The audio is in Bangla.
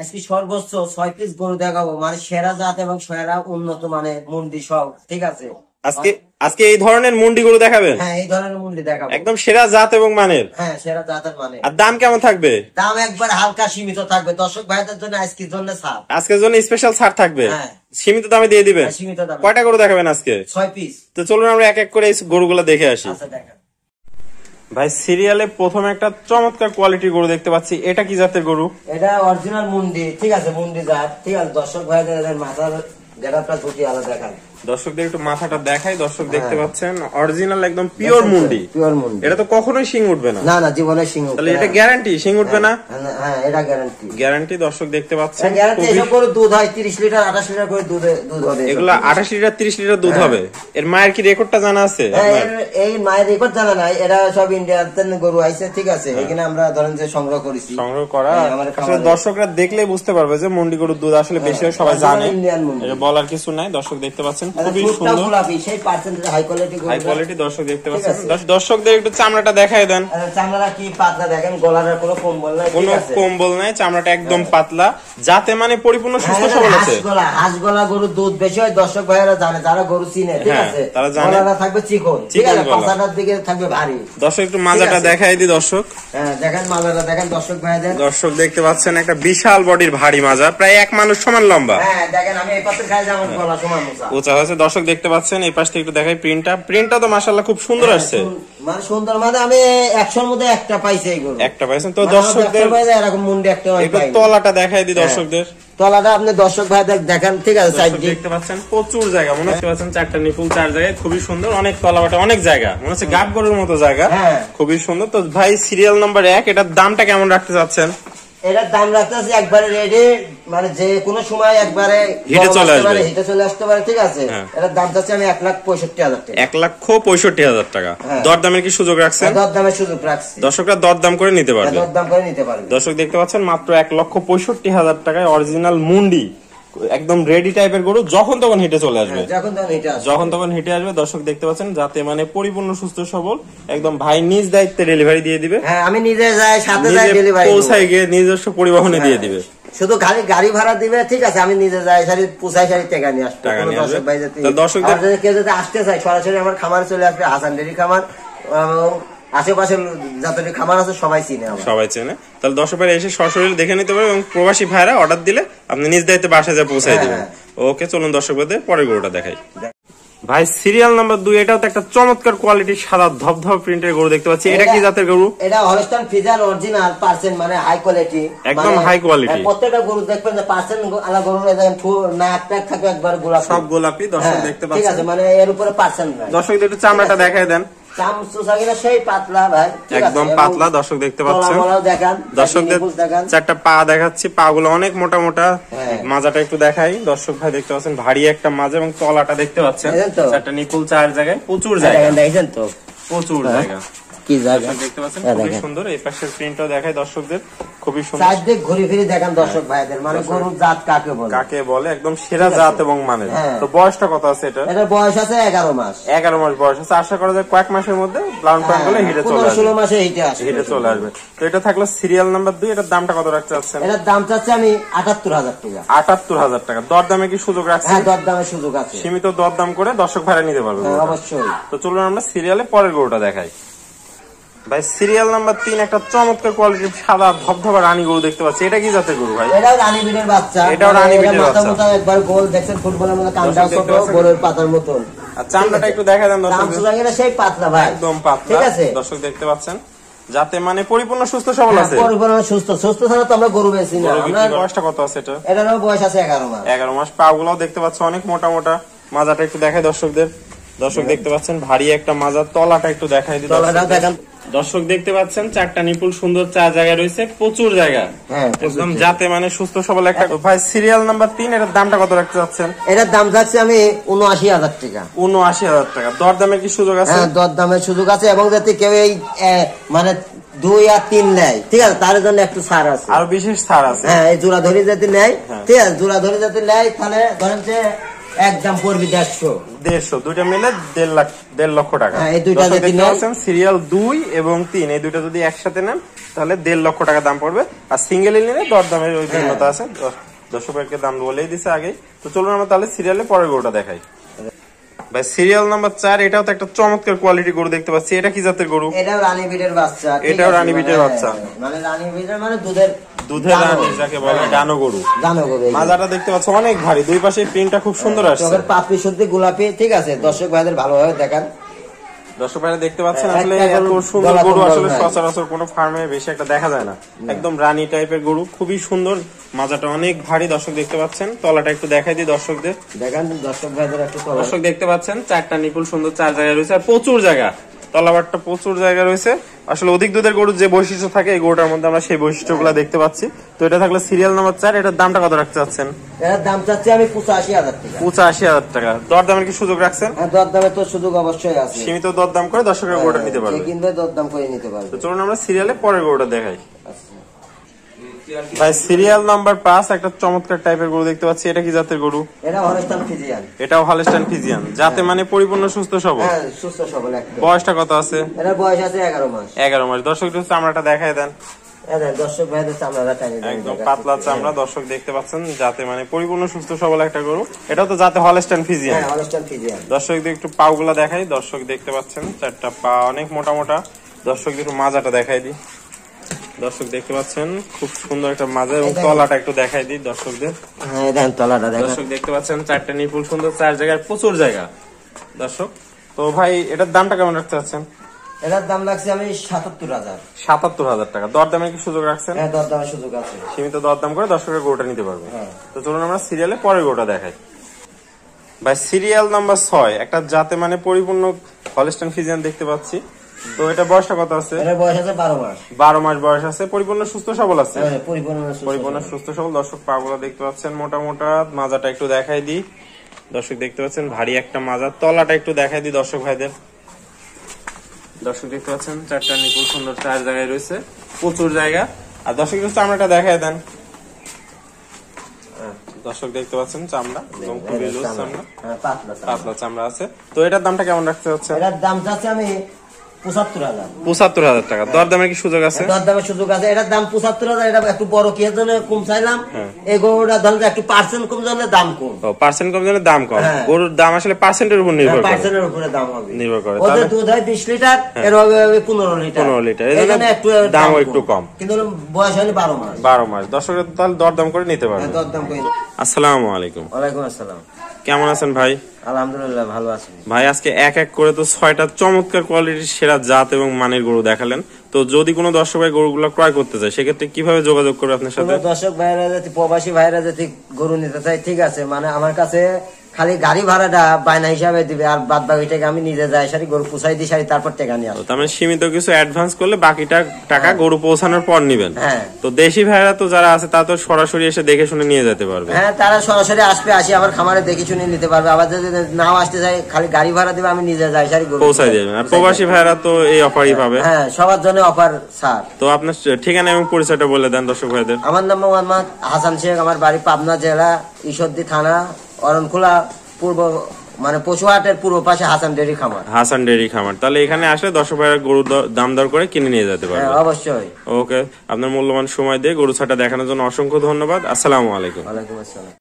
আজকে সর্বোচ্চ 6 পিস গরু দেখাবো, মানে সেরা জাত এবং সেরা উন্নত মানে মুন্ডি সব, ঠিক আছে। আজকে আজকে এই ধরনের মুন্ডি গরু দেখাবেন? হ্যাঁ, এই ধরনের মুন্ডি দেখাবো, একদম সেরা জাত এবং মানের। হ্যাঁ, সেরা জাতের মানে। আর দাম কেমন থাকবে? দাম একবার হালকা সীমিত থাকবে দর্শক ভাইদের জন্য, আজকের জন্য ছাড়, আজকের জন্য স্পেশাল ছাড় থাকবে। হ্যাঁ, সীমিত দামে দিয়ে দিবেন। সীমিত দামে। কয়টা গরু দেখাবেন আজকে? 6 পিস। তো চলুন আমরা এক এক করে এই গরুগুলো দেখে আসি। আচ্ছা, দেখেন ভাই, সিরিয়ালে প্রথমে একটা চমৎকার কোয়ালিটির গরু দেখতে পাচ্ছি। এটা কি জাতের গরু? এটা অরিজিনাল মুন্ডি, ঠিক আছে, মুন্ডি জাত, ঠিক আছে। দর্শক ভাইদের মাথার যেটা ঝুঁকি আলাদা দেখান, দর্শকদের একটু মাথাটা দেখাই। দর্শক দেখতে পাচ্ছেন অরিজিনাল একদম পিওর মুন্ডি। পিওর মুন্ডি, এটা তো কখনোই শিং উঠবে না। না না, জীবনে শিং উঠবে না। তাহলে এটা গ্যারান্টি শিং উঠবে না? হ্যাঁ, এটা গ্যারান্টি। গ্যারান্টি দর্শক দেখতে পাচ্ছেন। গ্যারান্টি। এসব গরু দুধ হয় 30 লিটার 28 লিটার করে দুধ হবে। এগুলা 28 লিটার 30 লিটার দুধ হবে। এর মায়ের কি রেকর্ডটা জানা আছে? এই মায়ের রেকর্ড জানা নাই, এরা সব ইন্ডিয়াতে গরু আইছে, ঠিক আছে। এখানে আমরা ধরেন যে সংগ্রহ করেছি, সংগ্রহ করা। আসলে দর্শকরা দেখলেই বুঝতে পারবে যে মুন্ডি গরুর দুধ আসলে বেশি হয়, সবাই জানে, এটা বলার কিছু নাই। দর্শক দেখতে পাচ্ছেন খুবই সুন্দর, সেই পার্সেন্টেজ হাই কোয়ালিটি গরু, হাই কোয়ালিটি। দর্শক দেখতে পাচ্ছেন। দর্শকদের একটু চামড়াটা দেখায় দেন। চামড়া কি পাতলা দেখেন, গলার কোনো কম্বল নাই, কোনো কম্বল নাই, চামড়াটা একদম পাতলা, যাতে মানে পরিপূর্ণ সুস্থ সবল আছে। হাঁস গলা গরুর দুধ বেশি হয়, দর্শক ভাইয়েরা জানে, যারা গরু চিনে, ঠিক আছে, তারা জানে। গলাটা থাকবে চিকন, ঠিক আছে, পাছাটার দিকে থাকবে ভারী। দর্শক একটু মাজাটা দেখাই দি দর্শক। হ্যাঁ, দেখেন মাজাটা দেখেন দর্শক ভাইদের। দর্শক দেখতে পাচ্ছেন একটা বিশাল বডির ভারী মাজা, প্রায় এক মানুষ সমান লম্বা। হ্যাঁ, দেখেন আমি এই পাশে খাই যেমন গলা সমান উঁচা হয়েছে। দর্শক দেখতে পাচ্ছেন এই পাশ থেকে একটু দেখাই প্রিন্টটা তো মাশাআল্লাহ খুব সুন্দর আসছে, মানে সুন্দর, মানে আমি 100-র মধ্যে একটা পাইছি, এই গরু একটা পাইছেন। তো দর্শকদের এরকম মুন্ডি একটা তলাটা দেখাই দি দর্শকদের। তলাটা আপনি দর্শক ভাইদের দেখেন, ঠিক আছে। সাইড দেখতে পাচ্ছেন প্রচুর জায়গা, মনে হচ্ছে পাচ্ছেন 4টা নিপুল 4 জায়গায়, খুবই সুন্দর। অনেক তলাবাটা, অনেক জায়গা, মনে হচ্ছে গাব গরুর মতো জায়গা, খুবই সুন্দর। তো ভাই, সিরিয়াল নাম্বার 1, এটার দামটা কেমন রাখতে চাচ্ছেন? এটার দাম রাখতেছি একবারে রেডি, মানে যে কোনো সময় একবারে হিটে চলে আসতে পারে, ঠিক আছে। এটার দাম চাচ্ছি আমি 1,65,000 টাকা। 1,65,000 টাকা। দরদামের কি সুযোগ রাখছেন? দরদামের সুযোগ রাখছি, দর্শকরা দরদাম করে নিতে পারবে। দরদাম করে নিতে পারবে। দর্শক দেখতে পাচ্ছেন মাত্র 1,65,000 টাকায় অরিজিনাল মুন্ডি, একদম রেডি টাইপের গরু, যখন তখন হিটে চলে আসবে, যখন তখন হিটে আসবে। দর্শক দেখতে পাচ্ছেন, যাতে মানে পরিপূর্ণ সুস্থ সবল, একদম ভাই নিজ দায়িত্বে ডেলিভারি দিয়ে দিবে। হ্যাঁ, আমি নিজে যাই, সাথে যাই, ডেলিভারি পৌঁছায় গিয়ে নিজস্ব পরিবহনে দিয়ে দিবে। শুধু গাড়ি ভাড়া দিবে, ঠিক আছে, আমি নিজে যাই, পুষাই টাকা নিয়ে আসবো। দর্শকদের কেউ যদি আসতে চাই, সরাসরি আমার খামারে চলে আসবে, হাসান ডেরি খামার, আশেপাশের যতটি খামার আছে সবাই চিনে, সবাই চেনে। তাহলে দর্শক ভাই এসে সরাসরি দেখে নিতে পারবে, এবং প্রবাসী ভাইরা অর্ডার দিলে আপনি নিজ দায়িত্বে বাসায় যা পৌঁছাই দিবেন। ওকে, চলুন দর্শক ভাইদের পরের গরুটা দেখাই। ভাই, সিরিয়াল নাম্বার 2, এটাও তো একটা চমৎকার কোয়ালিটির সাদা ধবধব প্রিন্টের গরু দেখতে পাচ্ছি। এটা কি জাতের গরু? এটা হলস্টাইন ফ্রিজিয়ান অরিজিনাল পার্সেন্ট, মানে হাই কোয়ালিটি, একদম হাই কোয়ালিটি। প্রত্যেকটা গরু দেখবেন যে পার্সেন্ট আলা গরু নাক টাক থাকে একবার গোলাপি, সব গোলাপি। দর্শক দেখতে পাচ্ছেন, ঠিক আছে, মানে এর উপরে পার্সেন্ট নাই। দর্শকদের একটু চামড়াটা দেখায় দেন। একদম পাতলা। দর্শক দেখতে পাচ্ছেন, দর্শকদের 4টা পা দেখাচ্ছি, পা গুলো অনেক মোটা মোটা। মাজাটা একটু দেখাই। দর্শক ভাই দেখতে পাচ্ছেন ভারী একটা মাজা, এবং তলাটা দেখতে পাচ্ছেন 4টা নিপুল 4 জায়গায়, প্রচুর জায়গা, দেখেন তো, প্রচুর জায়গা, কি জায়গা দেখতে পাচ্ছেন, খুবই সুন্দর। এই পাশের প্রিন্টটাও দেখাই দর্শকদের, খুবই সুন্দর। চারদিক ঘুরে ফিরে দেখেন দর্শক ভাইদের, মানে গরুর জাত কাকে বলে, একদম সেরা জাত এবং মানের। তো বয়সটা কত আছে এটা? এটার বয়স আছে 11 মাস। 11 মাস বয়স আছে। আশা করা যায় কয়েক মাসের মধ্যে লালন পালন করলে হিটে চলে আসবে, 16 মাসে হিটে চলে আসবে। তো এটা থাকলো সিরিয়াল নাম্বার 2। এটার দামটা কত রাখতে চাচ্ছেন? এটার দাম চাচ্ছি আমি 78,000 টাকা। 78,000 টাকা। দরদামে কি সুযোগ রাখছেন? হ্যাঁ, দরদামের সুযোগ আছে, সীমিত দরদাম করে দর্শক ভাইরা নিতে পারবে, অবশ্যই। তো চলুন আমরা সিরিয়ালে পরের গরুটা দেখাই। ভাই, সিরিয়াল নাম্বার 3, একটা চমৎকার কোয়ালিটির সাদা ধবধবা রানী গরু দেখতে পাচ্ছি। এটা কি জাতের গরু ভাই? এটাও রানী বিটের বাচ্চা। এটাও রানী বিটের বাচ্চা। মাথা একবার গোল দেখছেন, ফুটবলের মতো, কানটা ছোট, গোলের পাতার মতো। আর চামড়াটা একটু দেখা দেন দর্শক। সেই পাতলা ভাই, একদম পাতলা, ঠিক আছে। দর্শক দেখতে পাচ্ছেন, যাতে মানে পরিপূর্ণ সুস্থ সবল আছে, পরিপূর্ণ সুস্থ ছাড়া তো আমরা গরু বেশি না। আপনার বয়সটা কত আছে এটা? এটারও বয়স আছে 11 মাস। 11 মাস। পা গুলাও দেখতে পাচ্ছেন অনেক মোটা মোটা। মাজাটা একটু দেখাই দর্শকদের। দর্শক দেখতে পাচ্ছেন ভারী একটা মাজা। তলাটা একটু দেখাই দিই। দর্শক দেখতে পাচ্ছেন 4টা নিপুল সুন্দর 4 জায়গায় রয়েছে, প্রচুর জায়গা, একদম যাতে মানে সুস্থ সবল একটা। ভাই, সিরিয়াল নাম্বার 3, এটার দামটা কত রাখতে চাচ্ছেন? এটার দাম চাচ্ছি আমি 79,000 টাকা। 79,000 টাকা। দরদামের কি সুযোগ আছে? হ্যাঁ, দরদামের সুযোগ আছে, এবং যাতে কেউ এই মানে 2 আর 3 নেয়, ঠিক আছে, তার জন্য একটু ছাড় আছে, আরো বিশেষ ছাড় আছে। হ্যাঁ, এই জোড়া ধরে যদি নেয়, ঠিক আছে, জোড়া ধরে যদি নেয়, তাহলে ধরেন যে একদম পড়বে 150 দুইটা মিলে 1.5 লক্ষ টাকা। এই দুইটা যদি নেন সিরিয়াল 2 এবং 3 এই দুইটা যদি একসাথে নেন তাহলে 1.5 লক্ষ টাকা দাম পড়বে। আর সিঙ্গেলি নিলে দরদামের ওই ভিন্নতা আছে, দর্শককে দাম বলেই দিছে আগে। তো চলুন আমরা তাহলে সিরিয়ালে পরের গরুটা দেখাই। ভাই সিরিয়াল নাম্বার 4, এটাও তো একটা চমৎকার কোয়ালিটি গরু দেখতে পাচ্ছি। এটা কি জাতের গরু? এটাও রানী বিটের বাচ্চা। এটাও রানী বিটের বাচ্চা, মানে রানী বিটের মানে দুধের রানী যাকে বলে, গানো গরু। মাজাটা দেখতে পাচ্ছ অনেক ভারী, দুই পাশে প্রিন্টটা খুব সুন্দর আসছে। চোখের পাপড়ি শুদ্ধ গোলাপি, ঠিক আছে। দর্শক ভাইদের ভালোভাবে দেখান। দর্শক ভাইরা দেখতে পাচ্ছেন আসলে এত সুন্দর গরু আসলে সচরাচর কোনো ফার্মে বেশি একটা দেখা যায় না। একদম রানী টাইপের গরু, খুবই সুন্দর, মাজাটা অনেক ভারী। দর্শক দেখতে পাচ্ছেন, তলাটা একটু দেখাই দিই দর্শকদের, দেখান দর্শক ভাইদের একটু। দর্শক দেখতে পাচ্ছেন 4টা নিপুল সুন্দর 4 জায়গায় রয়েছে, আর প্রচুর জায়গা, তলাবারটা প্রচুর জায়গা রয়েছে। আসলে অধিক দুধের গরুর যে বৈশিষ্ট্য থাকে এই গরুটার মধ্যে আমরা সেই বৈশিষ্ট্যগুলো দেখতে পাচ্ছি। তো এটা থাকলে সিরিয়াল নাম্বার 4, এটার দামটা কত রাখতে চাচ্ছেন? এর দাম চাচ্ছি আমি 85,000 টাকা। 85,000 টাকা। দরদামের কি সুযোগ রাখছেন? হ্যাঁ, দরদামে তো সুযোগ অবশ্যই আছে। সীমিত দরদাম করে দর্শকের গরুটা নিতে পারবে, কিনবে দরদাম করে নিতে পারবে। তো চলুন আমরা সিরিয়ালে পরের গরুটা দেখাই। ভাই সিরিয়াল নাম্বার 5, একটা চমৎকার টাইপের গরু দেখতে পাচ্ছি। এটা কি জাতের গরু? এটা হলস্টাইন ফ্রিজিয়ান। এটাও হলস্টাইন ফ্রিজিয়ান, যাতে মানে পরিপূর্ণ সুস্থ সবল। হ্যাঁ, সুস্থ সবল একদম। বয়সটা কত আছে? এটার বয়স আছে 11 মাস। 11 মাস। দর্শক একটু চামড়াটা দেখায় দেন। দর্শক ভাইদের চামড়াটা টাইনে দেন, একদম পাতলা চামড়া। দর্শক দেখতে পাচ্ছেন, যাতে মানে পরিপূর্ণ সুস্থ সবল একটা গরু। এটাও তো যাতে হলস্টাইন ফ্রিজিয়ান। হ্যাঁ, হলস্টাইন ফ্রিজিয়ান। দর্শক একটু পাগুলা দেখাই। দর্শক দেখতে পাচ্ছেন 4টা পা অনেক মোটা মোটা। দর্শক একটু মাজাটা দেখাই দিই। দর্শক দেখতে পাচ্ছেন খুব সুন্দর একটা মাজা, এবং তলাটা একটু দেখাই দিই দর্শকদের। হ্যাঁ, দেন তলাটা দেখেন। দর্শক দেখতে পাচ্ছেন 4টা নিপুল সুন্দর, 4 জায়গায় প্রচুর জায়গা। দর্শক তো ভাই এটার দামটা কেমন রাখতে চাচ্ছেন? এটার দাম লাগছে আমি 77,000। 77,000 টাকা। দরদামের কি সুযোগ রাখছেন? হ্যাঁ, দরদামের সুযোগ আছে। সীমিত দরদাম করে দর্শকের গরুটা নিতে পারবে। তো চলুন আমরা সিরিয়ালে পরের গরুটা দেখাই। ভাই সিরিয়াল নাম্বার 6, একটা জাতে মানে পরিপূর্ণ হলস্টাইন ফ্রিজিয়ান দেখতে পাচ্ছি। তো এটা বয়সটা কত আছে? এর বয়স আছে 12 মাস। 12 মাস বয়স আছে, পরিপূর্ণ সুস্থ সবল আছে। হ্যাঁ, পরিপূর্ণ সুস্থ সবল। দর্শক পাগুলো দেখতে পাচ্ছেন মোটা মোটা, মাজাটা একটু দেখাই দিই। দর্শক দেখতে পাচ্ছেন ভারী একটা মাজা, তলাটা একটু দেখাই দিই দর্শক ভাইদের। দর্শক দেখতে পাচ্ছেন 4টা নিপুল সুন্দর 4 জায়গায় রয়েছে, প্রচুর জায়গা। আর দর্শক একটু চামড়াটা দেখাই দেন। দর্শক দেখতে পাচ্ছেন চামড়া এবং খুবই লুজ চামড়া, পাতলা চামড়া আছে। তো এটার দামটা কেমন রাখতে হচ্ছে? এটার দাম চাচ্ছি আমি 75,000। 75,000 টাকা। দরদামের কি সুযোগ আছে? দরদামের সুযোগ আছে। এটার দাম 75,000। এটা একটু বড় কি জন্য কম চাইলাম, এই গরুটা ধরলে একটু পার্সেন্ট কম জানলে দাম কম। পার্সেন্ট কম জানলে দাম কম। গরুর দাম আসলে পার্সেন্টের উপর নির্ভর করে। পার্সেন্টের উপরে দাম হবে, নির্ভর করে। ওদের দুধ হয় 20 লিটার, এর হবে 15 লিটার। 15 লিটার, এজন্য একটু দাম একটু কম, কিন্তু বয়স হলে 12 মাস। 12 মাস। দর্শকরা তাহলে দরদাম করে নিতে পারবে। দরদাম করে। আসসালামু আলাইকুম। ওয়ালাইকুম আসসালাম। কেমন আছেন ভাই? আলহামদুলিল্লাহ ভালো আছি ভাই। আজকে এক এক করে তো 6টা চমৎকার কোয়ালিটির সেরা জাত এবং মানের গরু দেখালেন। তো যদি কোনো দর্শক ভাই গরুগুলো ক্রয় করতে চায় সেক্ষেত্রে কিভাবে যোগাযোগ করবে আপনার সাথে? দর্শক ভাইরা যদি প্রবাসী ভাইরা যদি গরু নিতে চায়, ঠিক আছে, মানে আমার কাছে খালি গাড়ি ভাড়াটা বায়না হিসাবে দিবে, আর বাদ বাকি টাকা আমি নিজে যাই সারি গরু পুষাই দিই সারি, তারপর টাকা নিয়ে আসবো। তার মানে সীমিত কিছু অ্যাডভান্স করলে বাকিটা টাকা গরু পৌঁছানোর পর নিবেন। হ্যাঁ। তো দেশি ভাইরা তো যারা আছে তা তো সরাসরি এসে দেখে শুনে নিয়ে যেতে পারবে। হ্যাঁ, তারা সরাসরি আসবে, আসি আমার খামারে দেখে শুনে নিতে পারবে। আবার যদি নাও আসতে চাই খালি গাড়ি ভাড়া দিবে, আমি নিজে যাই সারি গরু পৌঁছাই দেবেন। আর প্রবাসী ভাইরা তো এই অফারই পাবে। হ্যাঁ, সবার জন্য অফার ছাড়। তো আপনার ঠিকানা এবং পরিচয়টা বলে দেন দর্শক ভাইদের। আমার নাম মোহাম্মদ হাসান শেখ, আমার বাড়ি পাবনা জেলা ঈশ্বরদী থানা অরণখোলা পূর্ব, মানে পশুহাটের পূর্ব পাশে হাসান ডেইরি খামার। হাসান ডেইরি খামার। তাহলে এখানে আসলে দর্শক ভাইরা গরু দাম দর করে কিনে নিয়ে যেতে পারবে। অবশ্যই। ওকে, আপনার মূল্যবান সময় দিয়ে গরু ছাটা দেখানোর জন্য অসংখ্য ধন্যবাদ। আসসালামু আলাইকুম। ওয়ালাইকুম আসসালাম।